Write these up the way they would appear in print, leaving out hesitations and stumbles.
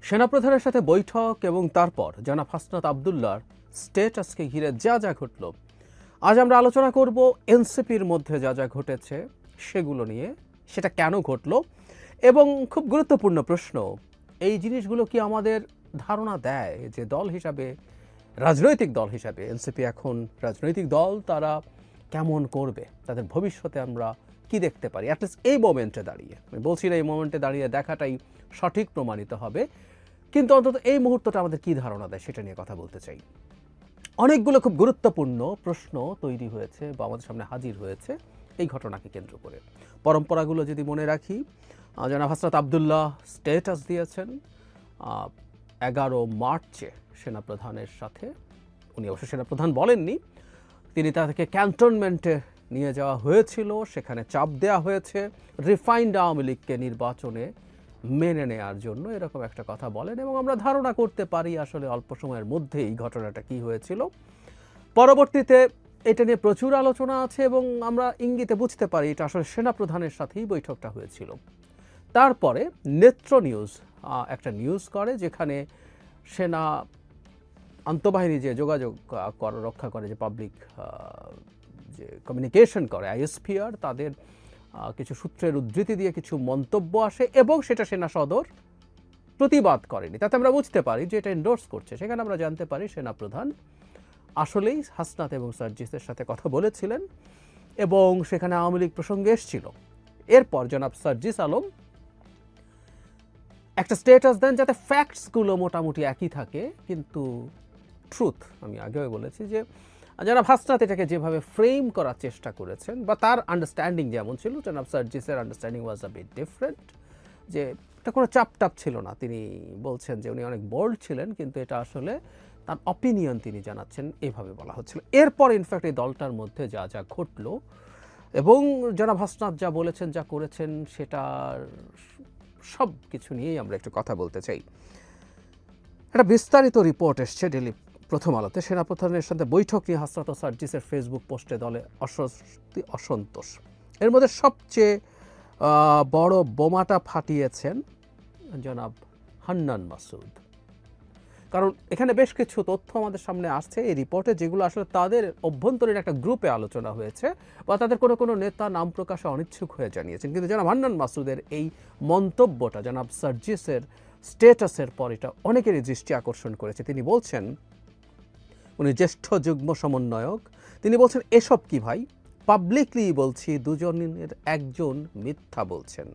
সেনাপ্রধানের সাথে বৈঠক এবং তারপর জনাব হাসনাত আবদুল্লাহর স্ট্যাটাসকে ঘিরে যা যা ঘটল, আজ আমরা আলোচনা করব এনসিপির মধ্যে যা যা ঘটেছে সেগুলো নিয়ে, সেটা কেন ঘটলো এবং খুব গুরুত্বপূর্ণ প্রশ্ন, এই জিনিসগুলো কি আমাদের ধারণা দেয় যে দল হিসাবে, রাজনৈতিক দল হিসাবে এনসিপি এখন রাজনৈতিক দল, তারা কেমন করবে, তাদের ভবিষ্যতে আমরা কি দেখতে পারি অ্যাটলিস্ট এই মোমেন্টে দাঁড়িয়ে। আমি বলছি না এই মোমেন্টে দাঁড়িয়ে দেখাটাই সঠিক প্রমাণিত হবে, কিন্তু অন্তত এই মুহূর্তটা আমাদের কি ধারণা দেয় সেটা নিয়ে কথা বলতে চাই। অনেকগুলো খুব গুরুত্বপূর্ণ প্রশ্ন তৈরি হয়েছে বা আমাদের সামনে হাজির হয়েছে এই ঘটনাকে কেন্দ্র করে। পরম্পরাগুলো যদি মনে রাখি, জনাব হাসনাত আবদুল্লাহ স্ট্যাটাস দিয়েছেন 11 মার্চে সেনাপ্রধানের সাথে। উনি অবশ্য সেনাপ্রধান বলেননি, তিনি তাদেরকে ক্যান্টনমেন্টে নিয়ে যাওয়া হয়েছিল, সেখানে চাপ দেওয়া হয়েছে রিফাইন্ড আওয়ামী লীগকে নির্বাচনে মেনে নেওয়ার জন্য, এরকম একটা কথা বলেন এবং আমরা ধারণা করতে পারি আসলে অল্প সময়ের মধ্যেই ঘটনাটা কি হয়েছিল। পরবর্তীতে এটা নিয়ে প্রচুর আলোচনা আছে এবং আমরা ইঙ্গিতে বুঝতে পারি এটা আসলে সেনাপ্রধানের সাথেই বৈঠকটা হয়েছিল। তারপরে নেত্র নিউজ একটা নিউজ করে যেখানে সেনা আন্তঃবাহিনী যে যোগাযোগ রক্ষা করে, যে পাবলিক যে কমিউনিকেশন করে আইএসপিআর, তাদের কিছু সূত্রের উদ্ধৃতি দিয়ে কিছু মন্তব্য আসে এবং সেটা সেনা সদর প্রতিবাদ করেনি। তাতে আমরা বুঝতে পারি যে এটা এন্ডোর্স করছে। সেখানে আমরা জানতে পারি সেনাপ্রধান আসলেই হাসনাত এবং সার্জিসের সাথে কথা বলেছিলেন এবং সেখানে আওয়ামী লীগ প্রসঙ্গে এসেছিল। এরপর জনাব সার্জিস আলম একটা স্ট্যাটাস দেন যাতে ফ্যাক্টসগুলো মোটামুটি একই থাকে, কিন্তু ট্রুথ, আমি আগেও বলেছি যে জনাব হাসনাত এটাকে যেভাবে ফ্রেম করার চেষ্টা করেছেন বা তার আন্ডারস্ট্যান্ডিং যেমন ছিল, জনাব সার্জিসের understanding was a bit different, যে এটা কোনো চাপটাপ ছিল না। তিনি বলছেন যে উনি অনেক বোল্ড ছিলেন, কিন্তু এটা আসলে তার অপিনিয়ন তিনি জানাচ্ছেন, এভাবে বলা হচ্ছিল। এরপর ইনফ্যাক্ট এই দলটার মধ্যে যা যা ঘটলো এবং জনাব হাসনাত যা বলেছেন, যা করেছেন, সেটার সব কিছু নিয়েই আমরা একটু কথা বলতে চাই। একটা বিস্তারিত রিপোর্ট এসছে ডেলি প্রথম আলোতে। সেনাপ্রধানের সাথে বৈঠক নিয়ে হাসনাত ও সার্জিসের ফেসবুক পোস্টে দলে অস্বস্তি, অসন্তোষ। এর মধ্যে সবচেয়ে বড় বোমাটা ফাটিয়েছেন জনাব হান্নান মাসুদ, কারণ এখানে বেশ কিছু তথ্য আমাদের সামনে আসছে এই রিপোর্টে, যেগুলো আসলে তাদের অভ্যন্তরীণ একটা গ্রুপে আলোচনা হয়েছে বা তাদের কোনো কোনো নেতা নাম প্রকাশে অনিচ্ছুক হয়ে জানিয়েছেন। কিন্তু জনাব হান্নান মাসুদের এই মন্তব্যটা জনাব সার্জিসের স্ট্যাটাসের পর এটা অনেকেরই দৃষ্টি আকর্ষণ করেছে। তিনি বলছেন, উনি জ্যেষ্ঠ যুগ্ম সমন্বয়ক, তিনি বলছেন এসব কি ভাই, পাবলিকলি বলছি দুজনের একজন মিথ্যা বলছেন,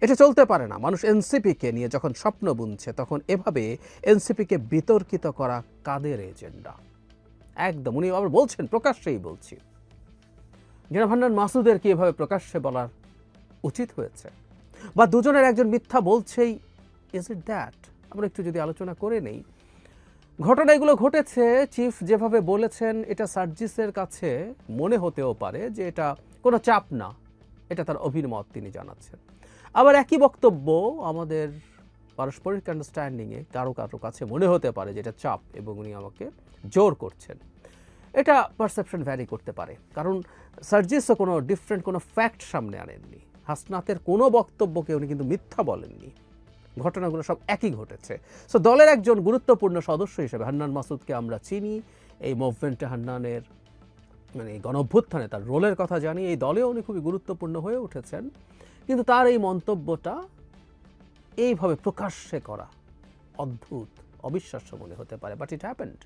এটা চলতে পারে না। মানুষ এনসিপিকে নিয়ে যখন স্বপ্ন বুনছে তখন এভাবে এনসিপিকে বিতর্কিত করা কাদের এজেন্ডা? একদম উনি আবার বলছেন, প্রকাশ্যেই বলছি। জনাব হান্নান মাসুদের কি এভাবে প্রকাশ্যে বলার উচিত হয়েছে? বা দুজনের একজন মিথ্যা বলছেই, ইজ ইট দ্যাট? আমরা একটু যদি আলোচনা করে নেই, ঘটনা এগুলো ঘটেছে, চিফ যেভাবে বলেছেন এটা সার্জিসের কাছে মনে হতেও পারে যে এটা কোনো চাপ না, এটা তার অভিমত তিনি জানাচ্ছেন। আবার একই বক্তব্য আমাদের পারস্পরিক আন্ডারস্ট্যান্ডিংয়ে কারো কারো কাছে মনে হতে পারে যে এটা চাপ এবং উনি আমাকে জোর করছেন। এটা পারসেপশন ভ্যারি করতে পারে, কারণ সার্জিসও কোনো ডিফারেন্ট কোনো ফ্যাক্ট সামনে আনেননি। হাসনাতের কোনো বক্তব্যকে উনি কিন্তু মিথ্যা বলেননি, ঘটনাগুলো সব একই ঘটেছে। সো দলের একজন গুরুত্বপূর্ণ সদস্য হিসেবে হান্নান মাসুদকে আমরা চিনি, এই মুভমেন্টে হান্নানের মানে গণঅভ্যুত্থানে তার রোলের কথা জানি, এই দলেও উনি খুবই গুরুত্বপূর্ণ হয়ে উঠেছেন। কিন্তু তার এই মন্তব্যটা এইভাবে প্রকাশ্যে করা অদ্ভুত, অবিশ্বাস্য মনে হতে পারে, বাট ইট হ্যাপেন্ড।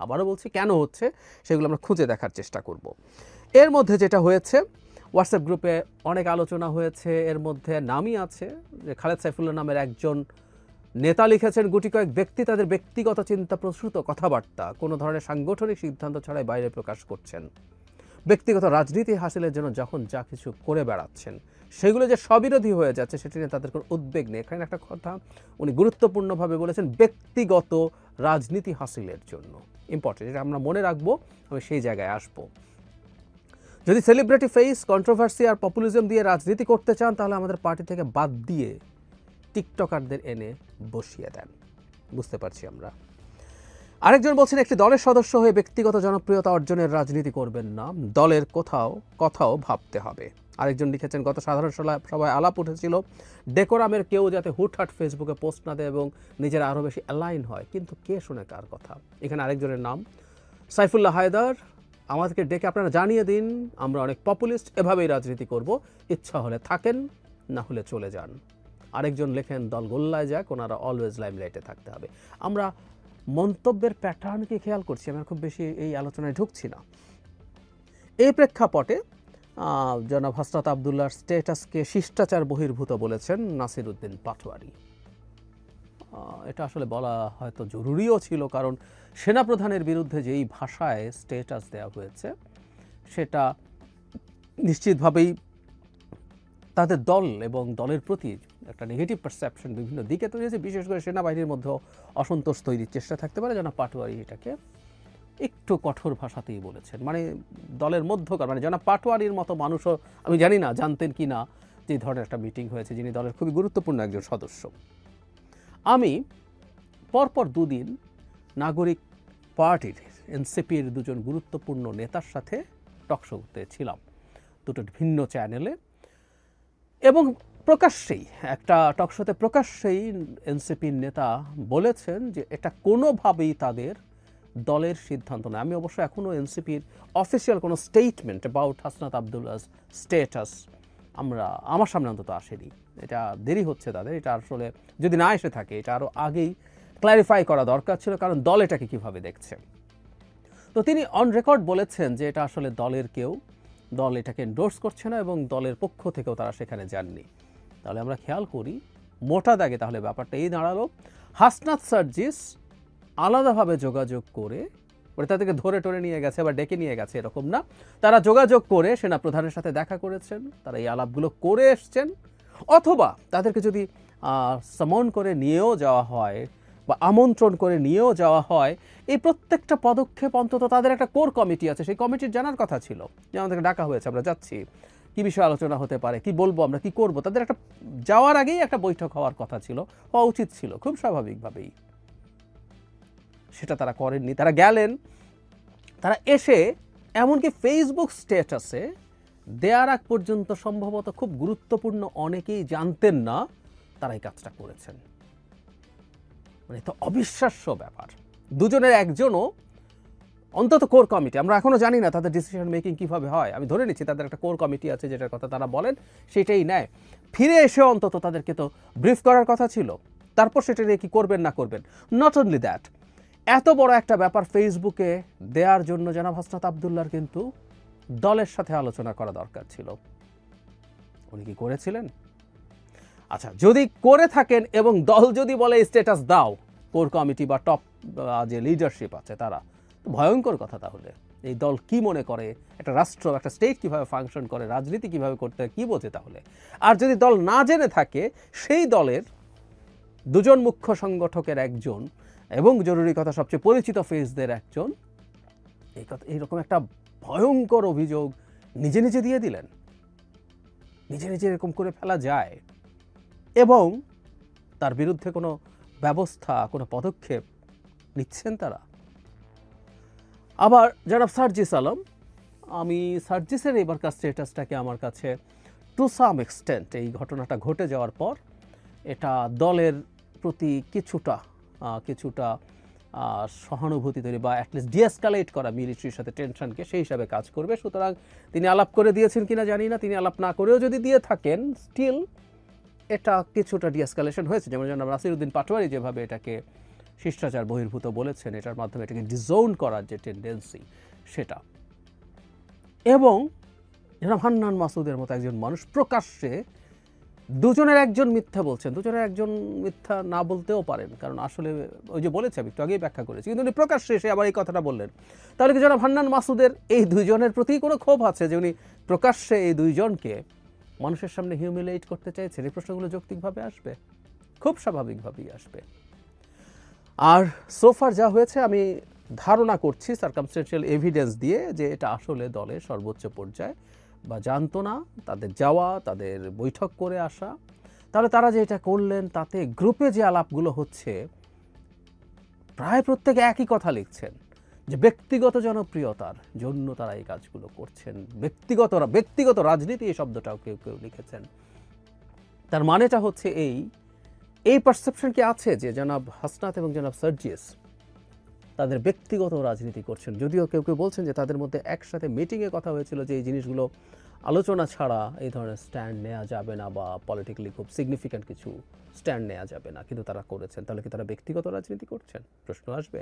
আবারও বলছি, কেন হচ্ছে সেগুলো আমরা খুঁজে দেখার চেষ্টা করব। এর মধ্যে যেটা হয়েছে, হোয়াটসঅ্যাপ গ্রুপে অনেক আলোচনা হয়েছে, এর মধ্যে নামই আছে যে খালেদ সাইফুল্লাহ নামের একজন নেতা লিখেছেন, গুটি কয়েক ব্যক্তি তাদের ব্যক্তিগত চিন্তা প্রসূত কথাবার্তা কোনো ধরনের সাংগঠনিক সিদ্ধান্ত ছাড়াই বাইরে প্রকাশ করছেন, ব্যক্তিগত রাজনীতি হাসিলের জন্য যখন যা কিছু করে বেড়াচ্ছেন সেগুলো যে স্ববিরোধী হয়ে যাচ্ছে সেটি নিয়ে তাদের কোনো উদ্বেগ নেই। এখানে একটা কথা উনি গুরুত্বপূর্ণভাবে বলেছেন, ব্যক্তিগত রাজনীতি হাসিলের জন্য। ইম্পর্টেন্ট, এটা আমরা মনে রাখবো, আমি সেই জায়গায় আসবো। যদি সেলিব্রিটি ফেস, কন্ট্রোভার্সি আর পপুলিজম দিয়ে রাজনীতি করতে চান তাহলে আমাদের পার্টি থেকে বাদ দিয়ে টিকটকারদের এনে বসিয়ে দেন, বুঝতে পারছি আমরা। আরেকজন বলছেন, একটি দলের সদস্য হয়ে ব্যক্তিগত জনপ্রিয়তা অর্জনের রাজনীতি করবেন না, দলের কথাও ভাবতে হবে। আরেকজন লিখেছেন, গত সাধারণ সভায় আলাপ উঠেছিল ডেকোরামের কেউ যাতে হুটহাট ফেসবুকে পোস্ট না দেয় এবং নিজেরা আরও বেশি অ্যালাইন হয়, কিন্তু কে শুনে কার কথা। এখানে আরেকজনের নাম সাইফুল্লাহ হায়দার, আমাদেরকে ডেকে আপনারা জানিয়ে দিন, আমরা অনেক পপুলিস্ট, এভাবেই রাজনীতি করব, ইচ্ছা হলে থাকেন, না হলে চলে যান। আরেকজন লেখেন, দল গোল্লায় যাক, ওনারা অলওয়েজ লাইমলাইটে থাকতে হবে। আমরা মন্তব্যের প্যাটার্নকে খেয়াল করছি, আমরা খুব বেশি এই আলোচনায় ঢুকছি না। এই প্রেক্ষাপটে জনাব হাসনাত আবদুল্লাহর স্ট্যাটাসকে শিষ্টাচার বহির্ভূত বলেছেন নাসির উদ্দিন পাটোয়ারি। এটা আসলে বলা হয়তো জরুরিও ছিল, কারণ সেনাপ্রধানের বিরুদ্ধে যেই ভাষায় স্ট্যাটাস দেওয়া হয়েছে সেটা নিশ্চিতভাবেই তাদের দল এবং দলের প্রতি একটা নেগেটিভ পারসেপশন বিভিন্ন দিকে তৈরি হয়েছে, বিশেষ করে সেনাবাহিনীর মধ্যে অসন্তোষ তৈরির চেষ্টা থাকতে পারে। জনাব পাটোয়ারি এটাকে একটু কঠোর ভাষাতেই বলেছেন, মানে দলের মধ্যকার, মানে জনাব পাটোয়ারির মতো মানুষও আমি জানি না জানতেন কি না যে ধরনের একটা মিটিং হয়েছে, যিনি দলের খুবই গুরুত্বপূর্ণ একজন সদস্য। আমি পরপর দুদিন নাগরিক পার্টির এনসিপির দুজন গুরুত্বপূর্ণ নেতার সাথে টকশোতে ছিলাম, দুটো ভিন্ন চ্যানেলে, এবং প্রকাশ্যেই একটা টকশোতে প্রকাশ্যেই এনসিপির নেতা বলেছেন যে এটা কোনোভাবেই তাদের দলের সিদ্ধান্ত নয়। আমি অবশ্য এখনও এনসিপির অফিসিয়াল কোনো স্টেটমেন্ট অ্যাবাউট হাসনাত আবদুল্লাহর স্ট্যাটাস আমার সামনে অন্তত আসেনি। এটা দেরি হচ্ছে তাদের, এটা আসলে যদি না এসে থাকে এটা আরও আগেই ক্ল্যারিফাই করা দরকার ছিল, কারণ দল এটাকে কীভাবে দেখছে। তো তিনি অন রেকর্ড বলেছেন যে এটা আসলে দলের কেউ, দল এটাকে এন্ডোর্স করছে না এবং দলের পক্ষ থেকেও তারা সেখানে যাননি। তাহলে আমরা খেয়াল করি মোটা দাগে তাহলে ব্যাপারটা এই দাঁড়ালো, হাসনাত সার্জিস আলাদাভাবে যোগাযোগ করে, মানে তাদেরকে ধরে টরে নিয়ে গেছে বা ডেকে নিয়ে গেছে এরকম না, তারা যোগাযোগ করে সেনাপ্রধানের সাথে দেখা করেছেন, তারা এই আলাপগুলো করে এসছেন, অথবা তাদেরকে যদি সমন করে নিয়েও যাওয়া হয় বা আমন্ত্রণ করে নিয়েও যাওয়া হয়, এই প্রত্যেকটা পদক্ষেপ অন্তত তাদের একটা কোর কমিটি আছে, সেই কমিটির জানার কথা ছিল যে আমাদেরকে ডাকা হয়েছে, আমরা যাচ্ছি, কী বিষয়ে আলোচনা হতে পারে, কি বলবো আমরা, কি করব, তাদের একটা যাওয়ার আগেই একটা বৈঠক হওয়ার কথা ছিল, হওয়া উচিত ছিল খুব স্বাভাবিকভাবেই। সেটা তারা করেননি, তারা গেলেন, তারা এসে এমনকি ফেসবুক স্ট্যাটাসে দেওয়ার আগ পর্যন্ত সম্ভবত খুব গুরুত্বপূর্ণ অনেকেই জানতেন না তারা এই কাজটা করেছেন। মানে তো অবিশ্বাস্য ব্যাপার, দুজনের একজনও অন্তত কোর কমিটি, আমরা এখনও জানি না তাদের ডিসিশন মেকিং কীভাবে হয়, আমি ধরে নিচ্ছি তাদের একটা কোর কমিটি আছে যেটার কথা তারা বলেন সেটাই নেয়, ফিরে এসে অন্তত তাদেরকে তো ব্রিফ করার কথা ছিল, তারপর সেটা নিয়ে কী করবেন না করবেন। নট অনলি দ্যাট, এত বড় একটা ব্যাপার ফেসবুকে দেওয়ার জন্য জনাব হাসনাত আবদুল্লাহর কিন্তু দলের সাথে আলোচনা করা দরকার ছিল। উনি কি করেছিলেন? আচ্ছা, যদি করে থাকেন এবং দল যদি বলে স্ট্যাটাস দাও, কোর কমিটি বা টপ যে লিডারশিপ আছে তারা, ভয়ঙ্কর কথা। তাহলে এই দল কি মনে করে, একটা রাষ্ট্র, একটা স্টেট কীভাবে ফাংশন করে, রাজনীতি কীভাবে করতে হয়, কী বোঝে তাহলে? আর যদি দল না জেনে থাকে, সেই দলের দুজন মুখ্য সংগঠকের একজন এবং জরুরি কথা সবচেয়ে পরিচিত ফেসদের একজন এইরকম একটা ভয়ঙ্কর অভিযোগ নিজে নিজে দিয়ে দিলেন, নিজে নিজে এরকম করে ফেলা যায়, এবং তার বিরুদ্ধে কোনো ব্যবস্থা, কোনো পদক্ষেপ নিচ্ছেন তারা। আবার জনাব সার্জিস আলম, আমি সার্জিসের এবারকার স্ট্যাটাসটাকে আমার কাছে টু সাম এক্সটেন্ট, এই ঘটনাটা ঘটে যাওয়ার পর এটা দলের প্রতি কিছুটা সহানুভূতি তৈরি বা অ্যাটলিস্ট ডিএসকালেট করা মিলিটারির সাথে টেনশনকে, সেই হিসাবে কাজ করবে। সুতরাং তিনি আলাপ করে দিয়েছেন কিনা জানি না, তিনি আলাপ না করেও যদি দিয়ে থাকেন, স্টিল এটা কিছুটা ডিএসকালেশন হয়েছে। যেমন জনাব নাসির উদ্দিন পাটোয়ারি যেভাবে এটাকে শিষ্টাচার বহির্ভূত বলেছেন, এটার মাধ্যমে এটাকে ডিজোন করার যে টেন্ডেন্সি সেটা, এবং জনাব হান্নান মাসুদের মতো একজন মানুষ প্রকাশ্যে দুজনের একজন মিথ্যা বলছেন, দুজনের একজন মিথ্যা না বলতেও পারেন, কারণ আসলে ওই যে বলেছে, আমি একটু আগেই ব্যাখ্যা করেছি, কিন্তু উনি প্রকাশ্যে এসে আবার এই কথাটা বললেন। তাহলে কি জনাব হান্নান মাসুদের এই দুইজনের প্রতি কোনো ক্ষোভ আছে যে উনি প্রকাশ্যে এই দুইজনকে মানুষের সামনে হিউমিলেট করতে চাইছেন? এই প্রশ্নগুলো যৌক্তিকভাবে আসবে, খুব স্বাভাবিকভাবেই আসবে। আর সোফার যা হয়েছে, আমি ধারণা করছি সার্কামস্টেন্সিয়াল এভিডেন্স দিয়ে যে এটা আসলে দলের সর্বোচ্চ পর্যায়ে বা জানতো না, তাদের যাওয়া, তাদের বৈঠক করে আসা, তাহলে তারা যে এটা করলেন তাতে গ্রুপে যে আলাপগুলো হচ্ছে প্রায় প্রত্যেকে একই কথা লিখছেন যে ব্যক্তিগত জনপ্রিয়তার জন্য তারা এই কাজগুলো করছেন, ব্যক্তিগত রাজনীতি এই শব্দটাও কেউ কেউ লিখেছেন। তার মানেটা হচ্ছে এই পারসেপশন কি আছে যে জনাব হাসনাত এবং জনাব সার্জিস তাদের ব্যক্তিগত রাজনীতি করছেন, যদিও কেউ কেউ বলছেন যে তাদের মধ্যে একসাথে মিটিংয়ে কথা হয়েছিল যে এই জিনিসগুলো আলোচনা ছাড়া এই ধরনের স্ট্যান্ড নেওয়া যাবে না বা পলিটিক্যালি খুব সিগনিফিক্যান্ট কিছু স্ট্যান্ড নেওয়া যাবে না, কিন্তু তারা করেছেন। তাহলে কি তারা ব্যক্তিগত রাজনীতি করছেন? প্রশ্ন আসবে।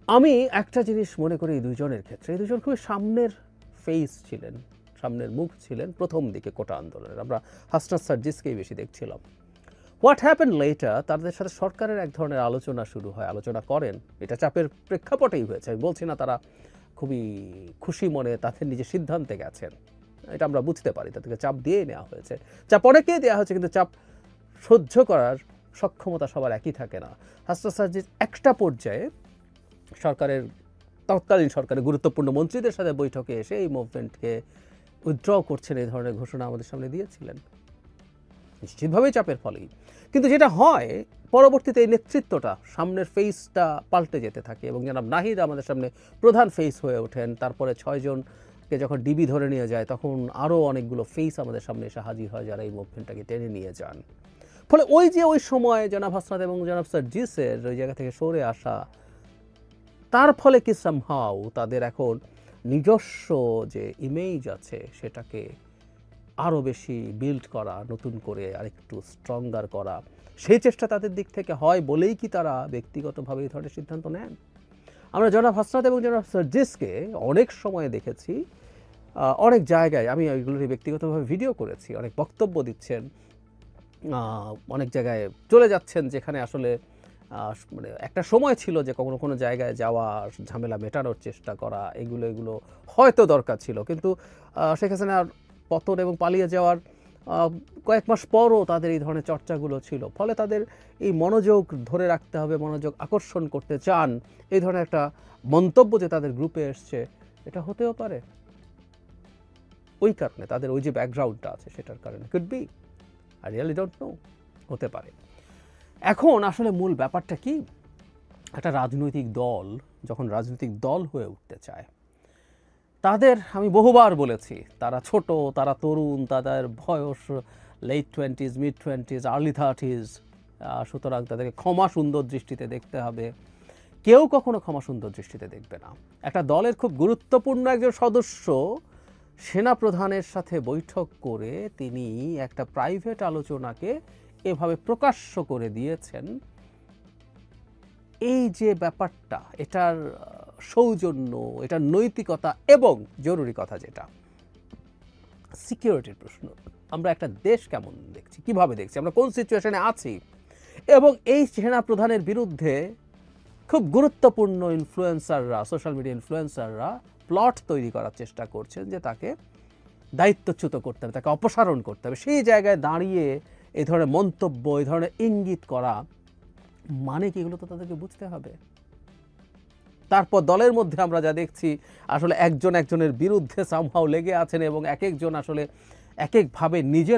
আমি একটা জিনিস মনে করি এই দুজনের ক্ষেত্রে, এই দুজন খুবই সামনের ফেস ছিলেন, সামনের মুখ ছিলেন প্রথম দিকে কোটা আন্দোলনের। আমরা হাসনাত সার্জিসকেই বেশি দেখছিলাম। হোয়াট হ্যাপেন লেটার, তাদের সাথে সরকারের এক ধরনের আলোচনা শুরু হয়, আলোচনা করেন, এটা চাপের প্রেক্ষাপটেই হয়েছে। আমি বলছি না তারা খুবই খুশি মনে তাদের নিজের সিদ্ধান্তে গেছেন, এটা আমরা বুঝতে পারি, তাদেরকে চাপ দিয়ে নেওয়া হয়েছে। চাপ অনেকেই দেওয়া হয়েছে, কিন্তু চাপ সহ্য করার সক্ষমতা সবার একই থাকে না। হাসনাত সার্জিস একটা পর্যায়ে তৎকালীন সরকারের গুরুত্বপূর্ণ মন্ত্রীদের সাথে বৈঠকে এসে এই মুভমেন্টকে উইথড্র করছেন এই ধরনের ঘোষণা আমাদের সামনে দিয়েছিলেন, নিশ্চিতভাবেই চাপের ফলেই। কিন্তু যেটা হয় পরবর্তীতে এই নেতৃত্বটা, সামনের ফেসটা পাল্টে যেতে থাকে এবং জনাব নাহিদ আমাদের সামনে প্রধান ফেস হয়ে ওঠেন। তারপরে 6 জনকে যখন ডিবি ধরে নিয়ে যায় তখন আরও অনেকগুলো ফেস আমাদের সামনে এসে হাজির হয় যারা এই মুভমেন্টটাকে টেনে নিয়ে যান। ফলে ওই সময় জনাব হাসনাত এবং জনাব সার্জিসের ওই জায়গা থেকে সরে আসা, তার ফলে কি সামহাউ তাদের এখন নিজস্ব যে ইমেজ আছে সেটাকে আরও বেশি বিল্ড করা, নতুন করে আরেকটু স্ট্রঙ্গার করা, সেই চেষ্টা তাদের দিক থেকে হয় বলেই কি তারা ব্যক্তিগতভাবে এই ধরনের সিদ্ধান্ত নেন? আমরা জনাব হাসনাত এবং জনাব সার্জিসকে অনেক সময় দেখেছি অনেক জায়গায়, আমি ওইগুলোরই ব্যক্তিগতভাবে ভিডিও করেছি, অনেক বক্তব্য দিচ্ছেন, অনেক জায়গায় চলে যাচ্ছেন যেখানে আসলে মানে একটা সময় ছিল যে কোনো জায়গায় যাওয়া, ঝামেলা মেটানোর চেষ্টা করা, এগুলো হয়তো দরকার ছিল। কিন্তু শেখ হাসিনার পতন এবং পালিয়ে যাওয়ার কয়েক মাস পরও তাদের এই ধরনের চর্চাগুলো ছিল। ফলে তাদের এই মনোযোগ ধরে রাখতে হবে, মনোযোগ আকর্ষণ করতে চান, এই ধরনের একটা মন্তব্য যে তাদের গ্রুপে এসছে, এটা হতেও পারে ওই কারণে, তাদের ওই যে ব্যাকগ্রাউন্ডটা আছে সেটার কারণে। Could be, I really don't know, হতে পারে। এখন আসলে মূল ব্যাপারটা কি, একটা রাজনৈতিক দল যখন রাজনৈতিক দল হয়ে উঠতে চায়, তাদের, আমি বহুবার বলেছি, তারা ছোট, তারা তরুণ, তাদের বয়স late 20s, mid 20s, early 30s, সুতরাং তাদেরকে ক্ষমা সুন্দর দৃষ্টিতে দেখতে হবে। কেউ কখনো ক্ষমা সুন্দর দৃষ্টিতে দেখবে না। একটা দলের খুব গুরুত্বপূর্ণ একজন সদস্য সেনাপ্রধানের সাথে বৈঠক করে তিনি একটা প্রাইভেট আলোচনাকে এভাবে প্রকাশ্য করে দিয়েছেন, এই যে ব্যাপারটা, এটার সৌজন্য, এটার নৈতিকতা এবং জরুরি কথা যেটা সিকিউরিটির প্রশ্ন, আমরা একটা দেশ কেমন দেখছি, কিভাবে দেখছি, আমরা কোন সিচুয়েশনে আছি, এবং এই সেনা প্রধানের বিরুদ্ধে খুব গুরুত্বপূর্ণ ইনফ্লুয়েন্সাররা, সোশ্যাল মিডিয়া ইনফ্লুয়েন্সাররা প্লট তৈরি করার চেষ্টা করছেন যে তাকে দায়িত্বচ্যুত করতে হবে, তাকে অপসারণ করতে হবে। সেই জায়গায় দাঁড়িয়ে এই ধরনের মন্তব্য, এই ধরনের ইঙ্গিত করা মানে কি, এগুলো তো তাদেরকে বুঝতে হবে। তারপর দলের মধ্যে আমরা যা দেখছি আসলে একজন একজনের বিরুদ্ধে সামহাও লেগে আছেন এবং এক একজন আসলে এক একভাবে নিজের